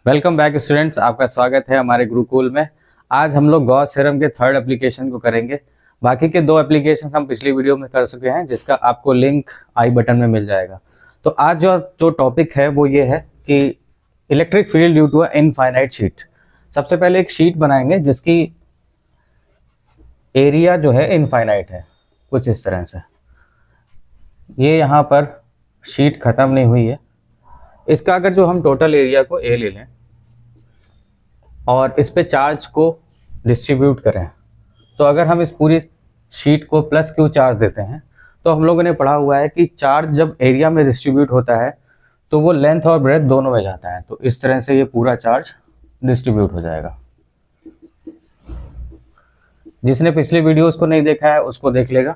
Welcome back students, आपका स्वागत है हमारे गुरुकुल में। आज हम लोग गॉस थ्योरम के थर्ड एप्लीकेशन को करेंगे। बाकी के दो एप्लीकेशन हम पिछली वीडियो में कर चुके हैं, जिसका आपको लिंक आई बटन में मिल जाएगा। तो आज जो टॉपिक है वो ये है कि electric field due to infinite sheet. सबसे पहले एक शीट बनाएंगे जिसकी एरिया जो है इनफाइनाइट है, कुछ इस तरह से। ये यहाँ पर शीट ख़त्म नहीं हुई है। इसका अगर जो हम टोटल एरिया को ए ले लें और इस पे चार्ज को डिस्ट्रीब्यूट करें, तो अगर हम इस पूरी शीट को प्लस क्यू चार्ज देते हैं तो हम लोगों ने पढ़ा हुआ है कि चार्ज जब एरिया में डिस्ट्रीब्यूट होता है तो वो लेंथ और ब्रेथ दोनों में जाता है। तो इस तरह से ये पूरा चार्ज डिस्ट्रीब्यूट हो जाएगा। जिसने पिछले वीडियोस को नहीं देखा है उसको देख लेगा,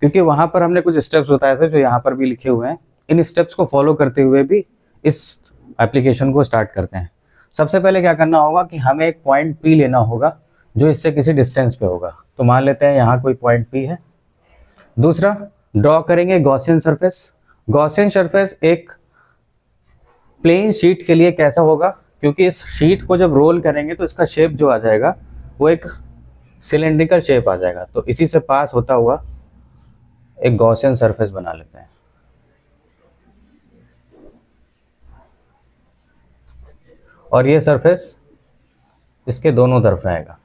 क्योंकि वहाँ पर हमने कुछ स्टेप्स बताए थे जो यहाँ पर भी लिखे हुए हैं। इन स्टेप्स को फॉलो करते हुए भी इस एप्लीकेशन को स्टार्ट करते हैं। सबसे पहले क्या करना होगा कि हमें एक पॉइंट P लेना होगा जो इससे किसी डिस्टेंस पे होगा। तो मान लेते हैं यहाँ कोई पॉइंट P है। दूसरा, ड्रॉ करेंगे गॉसियन सरफेस। गॉसियन सरफेस एक प्लेन शीट के लिए कैसा होगा, क्योंकि इस शीट को जब रोल करेंगे तो इसका शेप जो आ जाएगा वो एक सिलेंड्रिकल शेप आ जाएगा। तो इसी से पास होता हुआ एक गॉसियन सरफेस बना लेते हैं। और ये सरफेस इसके दोनों तरफ रहेगा।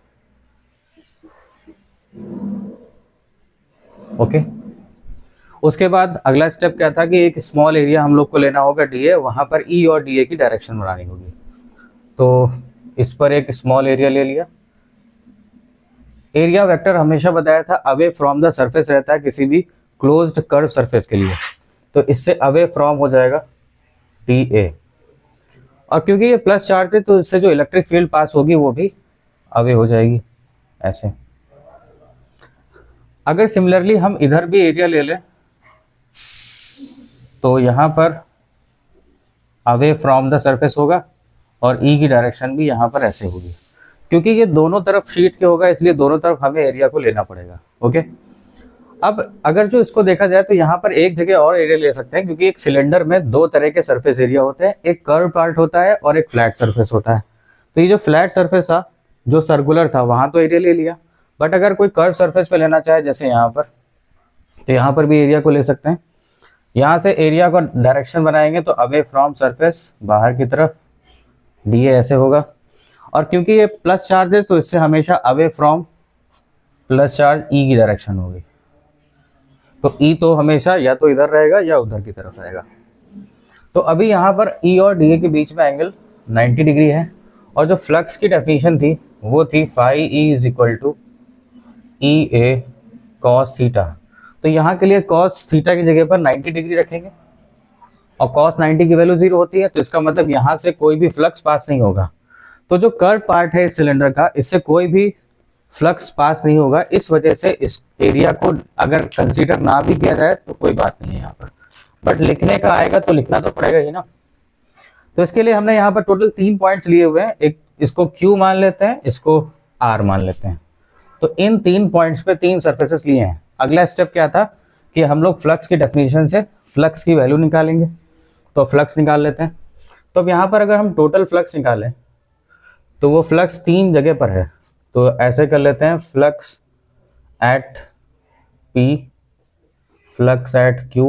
ओके। उसके बाद अगला स्टेप क्या था कि एक स्मॉल एरिया हम लोग को लेना होगा डीए, वहाँ पर ई और डीए की डायरेक्शन बनानी होगी। तो इस पर एक स्मॉल एरिया ले लिया। एरिया वेक्टर हमेशा बताया था अवे फ्रॉम द सरफेस रहता है किसी भी क्लोज्ड कर्व सरफेस के लिए। तो इससे अवे फ्रॉम हो जाएगा टी ए। और क्योंकि ये प्लस चार्ज है तो इससे जो इलेक्ट्रिक फील्ड पास होगी वो भी अवे हो जाएगी ऐसे। अगर सिमिलरली हम इधर भी एरिया ले लें तो यहाँ पर अवे फ्रॉम द सरफेस होगा और ई की डायरेक्शन भी यहाँ पर ऐसे होगी। क्योंकि ये दोनों तरफ शीट के होगा इसलिए दोनों तरफ हमें एरिया को लेना पड़ेगा। ओके। अब अगर जो इसको देखा जाए तो यहाँ पर एक जगह और एरिया ले सकते हैं, क्योंकि एक सिलेंडर में दो तरह के सरफेस एरिया होते हैं, एक कर्व पार्ट होता है और एक फ्लैट सरफेस होता है। तो ये जो फ्लैट सरफेस था जो सर्कुलर था वहाँ तो एरिया ले लिया, बट अगर कोई कर्व सरफेस पे लेना चाहे जैसे यहाँ पर, तो यहाँ पर भी एरिया को ले सकते हैं। यहाँ से एरिया का डायरेक्शन बनाएंगे तो अवे फ्रॉम सरफेस बाहर की तरफ डी ऐसे होगा। और क्योंकि ये प्लस चार्ज है तो इससे हमेशा अवे फ्रॉम प्लस चार्ज ई की डायरेक्शन होगी। तो ई तो हमेशा या तो इधर रहेगा या उधर की तरफ रहेगा। तो अभी यहाँ पर ई और डी के बीच में एंगल 90 डिग्री है। और जो फ्लक्स की डेफिनेशन थी वो थी phi E is equal to E A cos theta. तो यहाँ के लिए कॉस थीटा की जगह पर 90 डिग्री रखेंगे और कॉस 90 की वैल्यू 0 होती है। तो इसका मतलब यहाँ से कोई भी फ्लक्स पास नहीं होगा। तो जो कर्व पार्ट है इस सिलेंडर का, इससे कोई भी फ्लक्स पास नहीं होगा। इस वजह से इस एरिया को अगर कंसीडर ना भी किया जाए तो कोई बात नहीं है यहाँ पर, बट लिखने का आएगा तो लिखना तो पड़ेगा ही ना। तो इसके लिए हमने यहाँ पर टोटल 3 पॉइंट्स लिए हुए हैं। एक इसको Q मान लेते हैं, इसको R मान लेते हैं। तो इन 3 पॉइंट्स पे 3 सरफेसेस लिए हैं। अगला स्टेप क्या था कि हम लोग फ्लक्स की डेफिनेशन से फ्लक्स की वैल्यू निकालेंगे। तो फ्लक्स निकाल लेते हैं। तो अब यहाँ पर अगर हम टोटल फ्लक्स निकालें तो वो फ्लक्स 3 जगह पर है। तो ऐसे कर लेते हैं, flux at P, flux at Q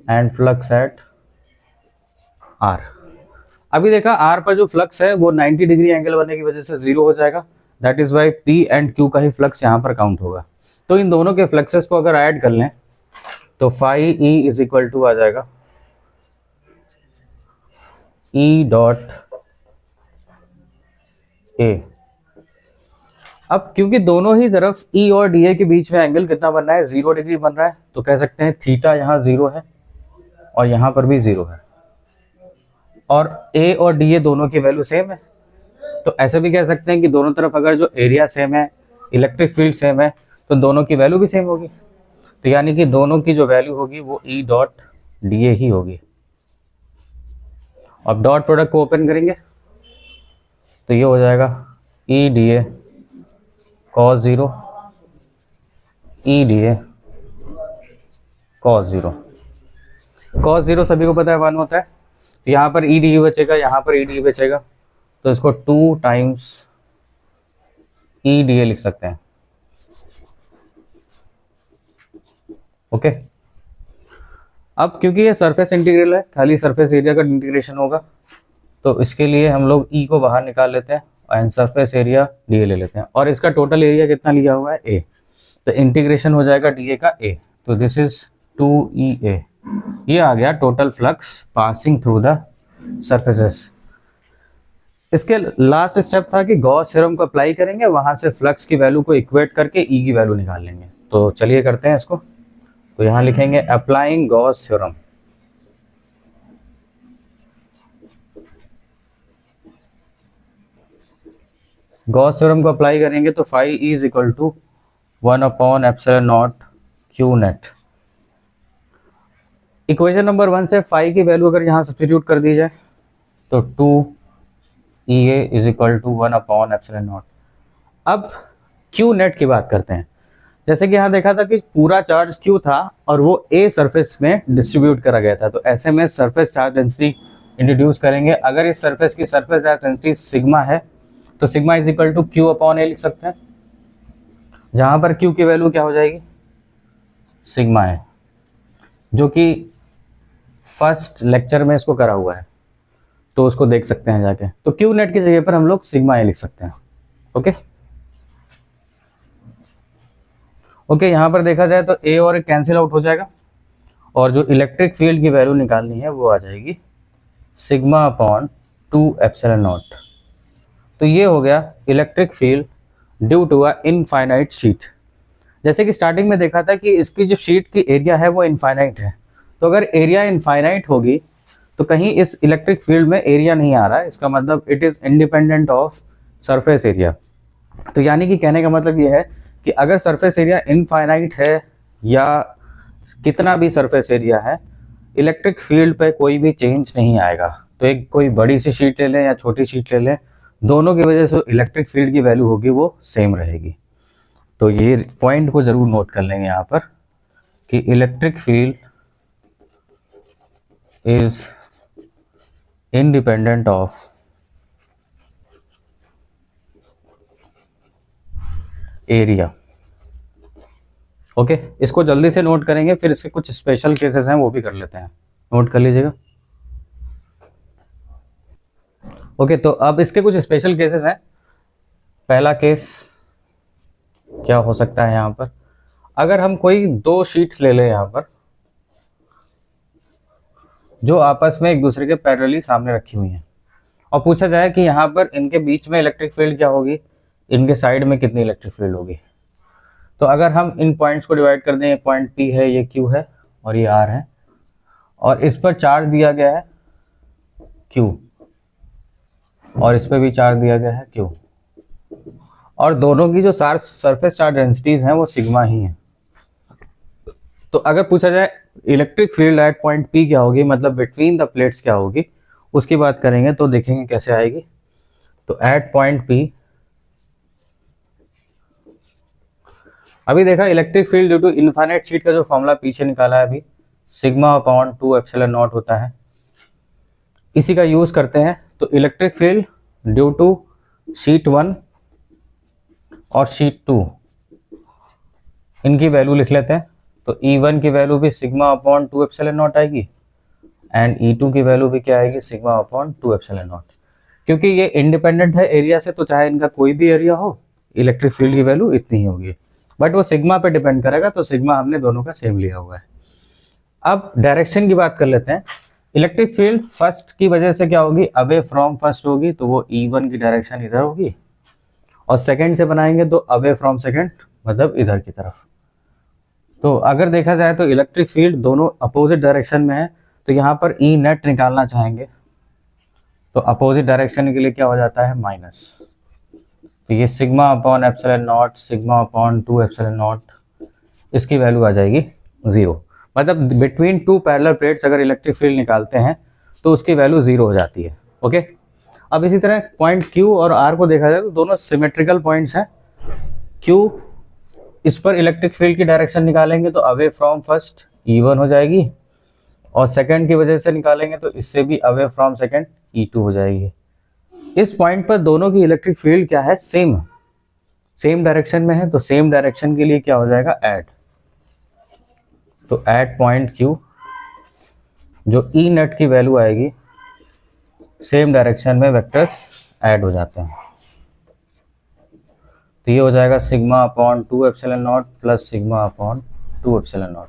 and flux at R। अभी देखा R पर जो फ्लक्स है वो 90 डिग्री एंगल बनने की वजह से 0 हो जाएगा। That is why P and Q का ही फ्लक्स यहाँ पर काउंट होगा। तो इन दोनों के फ्लक्सेस को अगर ऐड कर लें तो phi E is equal to आ जाएगा E डॉट A। अब क्योंकि दोनों ही तरफ E और DA के बीच में एंगल कितना बन रहा है, 0 डिग्री बन रहा है, तो कह सकते हैं थीटा यहाँ 0 है और यहाँ पर भी 0 है। और A और DA दोनों की वैल्यू सेम है। तो ऐसे भी कह सकते हैं कि दोनों तरफ अगर जो एरिया सेम है, इलेक्ट्रिक फील्ड सेम है, तो दोनों की वैल्यू भी सेम होगी। तो यानी कि दोनों की जो वैल्यू होगी वो E डॉट DA ही होगी। अब डॉट प्रोडक्ट को ओपन करेंगे तो ये हो जाएगा E DA cos 0 E DA cos 0। cos 0 सभी को पता है 1 होता है। तो यहाँ पर ई डी बचेगा, यहाँ पर ई डी बचेगा, तो इसको 2 टाइम्स ई डी ए लिख सकते हैं। ओके, अब क्योंकि ये सरफेस इंटीग्रल है, खाली सरफेस एरिया का इंटीग्रेशन होगा, तो इसके लिए हम लोग ई को बाहर निकाल लेते हैं and surface area D A ले लेते हैं, और इसका टोटल एरिया कितना लिया हुआ है ए, तो इंटीग्रेशन हो जाएगा डी ए का ए, तो दिस इज 2EA। ये आ गया total flux passing through the surfaces. इसके लास्ट स्टेप था कि गॉस थ्योरम को अप्लाई करेंगे, वहां से फ्लक्स की वैल्यू को इक्वेट करके ई की वैल्यू निकाल लेंगे। तो चलिए करते हैं इसको। तो यहाँ लिखेंगे applying Gauss theorem. Gauss theorem को अप्लाई करेंगे तो phi is equal to 1/ε0 q net. Equation number 1 से फाई की वैल्यू अगर यहाँ सब्स्टिट्यूट कर दी जाए तो 2EA इज इक्वल टू 1/ε0। अब क्यू नेट की बात करते हैं। जैसे कि यहाँ देखा था कि पूरा चार्ज क्यू था और वो ए सरफेस में डिस्ट्रीब्यूट करा गया था, तो ऐसे में सरफेस चार्ज डेंसिटी इंट्रोड्यूस करेंगे। अगर इस सरफेस की सरफेस चार्ज डेंसिटी सिग्मा है तो sigma is equal to Q/A लिख सकते हैं, जहाँ पर Q की वैल्यू क्या हो जाएगी, सिग्मा है, जो कि फर्स्ट लेक्चर में इसको करा हुआ है, तो उसको देख सकते हैं जाके। तो क्यू नेट की जगह पर हम लोग सिग्मा ए लिख सकते हैं। ओके ओके, यहाँ पर देखा जाए तो ए और कैंसिल आउट हो जाएगा, और जो इलेक्ट्रिक फील्ड की वैल्यू निकालनी है वो आ जाएगी σ/2ε0। तो ये हो गया electric field due to a infinite sheet. जैसे कि स्टार्टिंग में देखा था कि इसकी जो शीट की एरिया है वो इनफाइनाइट है, तो अगर एरिया इनफाइनाइट होगी तो कहीं इस इलेक्ट्रिक फील्ड में एरिया नहीं आ रहा है, इसका मतलब it is independent of surface area. तो यानी कि कहने का मतलब ये है कि अगर सरफेस एरिया इनफाइनाइट है या कितना भी सरफेस एरिया है, इलेक्ट्रिक फील्ड पे कोई भी चेंज नहीं आएगा। तो एक कोई बड़ी सी शीट ले लें या छोटी शीट ले लें, दोनों की वजह से इलेक्ट्रिक फील्ड की वैल्यू होगी वो सेम रहेगी। तो ये पॉइंट को ज़रूर नोट कर लेंगे यहाँ पर कि electric field is independent of area. Okay, इसको जल्दी से नोट करेंगे, फिर इसके कुछ स्पेशल केसेस हैं वो भी कर लेते हैं, नोट कर लीजिएगा। ओके, तो अब इसके कुछ स्पेशल केसेस हैं। पहला केस क्या हो सकता है, यहाँ पर अगर हम कोई 2 शीट्स ले लें यहाँ पर जो आपस में एक दूसरे के पैरेलली सामने रखी हुई हैं, और पूछा जाए कि यहाँ पर इनके बीच में इलेक्ट्रिक फील्ड क्या होगी, इनके साइड में कितनी इलेक्ट्रिक फील्ड होगी। तो अगर हम इन पॉइंट्स को डिवाइड कर दें, ये पॉइंट P है, ये Q है और ये R है, और इस पर चार्ज दिया गया है Q और इस पर भी चार्ज दिया गया है Q, और दोनों की जो सरफेस चार्ज डेंसिटीज हैं वो सिग्मा ही है। तो अगर पूछा जाए electric field at point P क्या होगी, मतलब बिटवीन द प्लेट्स क्या होगी, उसकी बात करेंगे तो देखेंगे कैसे आएगी। तो एट पॉइंट P, अभी देखा electric field due to infinite sheet का जो फॉर्मूला पीछे निकाला है अभी, σ/2ε0 होता है, इसी का यूज करते हैं। तो electric field due to sheet 1 और शीट 2, इनकी वैल्यू लिख लेते हैं। तो E1 की वैल्यू भी σ/2ε0 आएगी एंड E2 की वैल्यू भी क्या आएगी, σ/2ε0। क्योंकि ये इंडिपेंडेंट है एरिया से, तो चाहे इनका कोई भी एरिया हो, इलेक्ट्रिक फील्ड की वैल्यू इतनी ही होगी, बट वो सिग्मा पे डिपेंड करेगा, तो सिग्मा हमने दोनों का सेम लिया हुआ है। अब डायरेक्शन की बात कर लेते हैं। इलेक्ट्रिक फील्ड फर्स्ट की वजह से क्या होगी, अवे फ्रॉम फर्स्ट होगी, तो वो E1 की डायरेक्शन इधर होगी, और सेकंड से बनाएंगे तो अवे फ्रॉम सेकंड, मतलब इधर की तरफ। तो अगर देखा जाए तो इलेक्ट्रिक फील्ड दोनों अपोजिट डायरेक्शन में है, तो यहाँ पर E नेट निकालना चाहेंगे तो अपोजिट डायरेक्शन के लिए क्या हो जाता है, माइनस। तो ये σ/ε0 σ/2ε0, इसकी वैल्यू आ जाएगी 0। मतलब बिटवीन 2 पैरेलल प्लेट्स अगर इलेक्ट्रिक फील्ड निकालते हैं तो उसकी वैल्यू 0 हो जाती है। ओके, अब इसी तरह पॉइंट Q और R को देखा जाए तो दोनों सिमेट्रिकल पॉइंट्स हैं। Q, इस पर इलेक्ट्रिक फील्ड की डायरेक्शन निकालेंगे तो अवे फ्रॉम फर्स्ट E1 हो जाएगी, और सेकंड की वजह से निकालेंगे तो इससे भी अवे फ्रॉम सेकंड E2 हो जाएगी। इस पॉइंट पर दोनों की इलेक्ट्रिक फील्ड क्या है, सेम डायरेक्शन में है, तो सेम डायरेक्शन के लिए क्या हो जाएगा, ऐड। तो ऐट पॉइंट Q जो E नेट की वैल्यू आएगी, सेम डायरेक्शन में वेक्टर्स ऐड हो जाते हैं। तो ये हो जाएगा sigma upon 2 epsilon not plus sigma upon 2 epsilon not.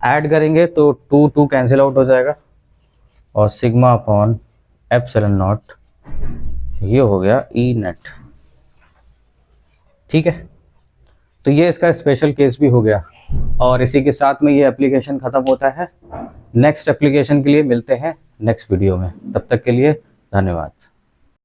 Add करेंगे तो 2 कैंसिल आउट हो जाएगा और सिग्मा अपॉन एप्सिलॉन नॉट, ये हो गया ई नेट। ठीक है, तो ये इसका स्पेशल केस भी हो गया और इसी के साथ में ये एप्लीकेशन ख़त्म होता है। नेक्स्ट एप्लीकेशन के लिए मिलते हैं नेक्स्ट वीडियो में, तब तक के लिए धन्यवाद।